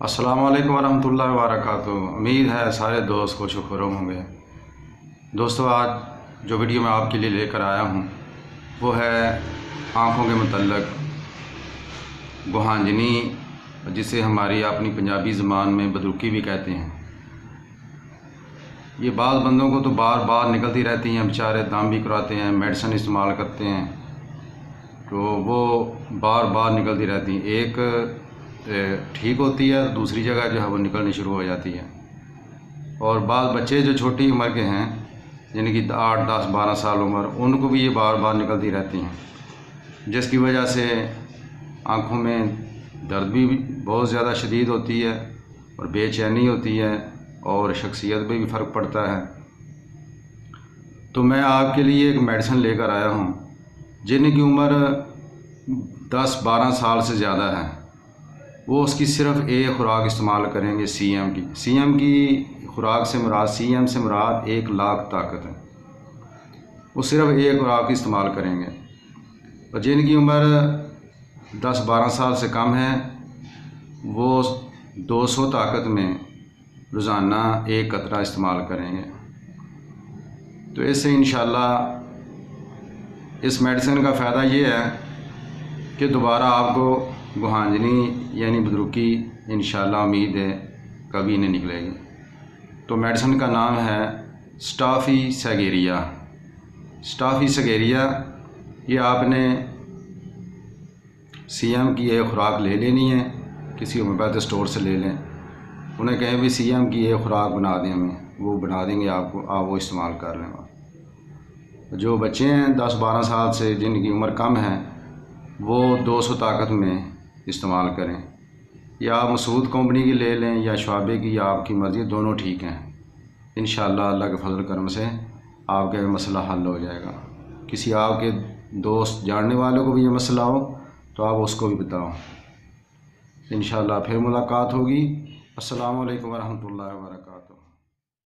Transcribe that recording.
السلام علیکم ورحمۃ اللہ وبرکاتہ۔ امید ہے سارے دوست خوش و خرم ہوں گے۔ دوستو، آج جو ویڈیو میں آپ کے لیے لے کر آیا ہوں وہ ہے آنکھوں کے متعلق گوہانجنی، جسے ہماری اپنی پنجابی زبان میں بدرقی بھی کہتے ہیں۔ یہ بعض بندوں کو تو بار بار نکلتی رہتی ہیں، بیچارے دم بھی کراتے ہیں، میڈیسن استعمال کرتے ہیں تو وہ بار بار نکلتی رہتی ہیں۔ ایک ٹھیک ہوتی ہے، دوسری جگہ جو ہے وہ نکلنی شروع ہو جاتی ہے۔ اور بعض بچے جو چھوٹی عمر کے ہیں، جن کی 8، 10، 12 سال عمر، ان کو بھی یہ بار بار نکلتی رہتی ہیں، جس کی وجہ سے آنکھوں میں درد بھی بہت زیادہ شدید ہوتی ہے اور بے چینی ہوتی ہے اور شخصیت پہ بھی فرق پڑتا ہے۔ تو میں آپ کے لیے ایک میڈیسن لے کر آیا ہوں۔ جن کی عمر 10، 12 سال سے زیادہ ہے، وہ اس کی صرف ایک خوراک استعمال کریں گے، سی ایم کی خوراک سے مراد، سی ایم سے مراد 1 لاکھ طاقت ہے۔ وہ صرف ایک خوراک استعمال کریں گے۔ اور جن کی عمر 10، 12 سال سے کم ہے، وہ 200 طاقت میں روزانہ 1 قطرہ استعمال کریں گے۔ تو اس سے انشاءاللہ اس میڈیسن کا فائدہ یہ ہے کہ دوبارہ آپ کو گوہانجنی یعنی بدرقی انشاءاللہ امید ہے کبھی نہیں نکلے گی۔ تو میڈیسن کا نام ہے اسٹافی سیگیریا۔ اسٹافی سیگیریا، یہ آپ نے سی ایم کی ایک خوراک لے لینی ہے، کسی ہومیوپیتھی اسٹور سے لے لیں، انہیں کہیں بھی سی ایم کی ایک خوراک بنا دیں ہمیں، وہ بنا دیں گے آپ کو، آپ وہ استعمال کر لیں۔ جو بچے ہیں 10، 12 سال سے، جن کی عمر کم ہے، وہ 200 طاقت میں استعمال کریں، یا آپ مسعود کمپنی کی لے لیں یا شعبے کی، یا آپ کی مرضی، دونوں ٹھیک ہیں۔ انشاءاللہ اللہ کے فضل کرم سے آپ کا مسئلہ حل ہو جائے گا۔ کسی آپ کے دوست جاننے والوں کو بھی یہ مسئلہ ہو تو آپ اس کو بھی بتاؤ۔ انشاءاللہ پھر ملاقات ہوگی۔ السلام علیکم ورحمۃ اللہ وبرکاتہ۔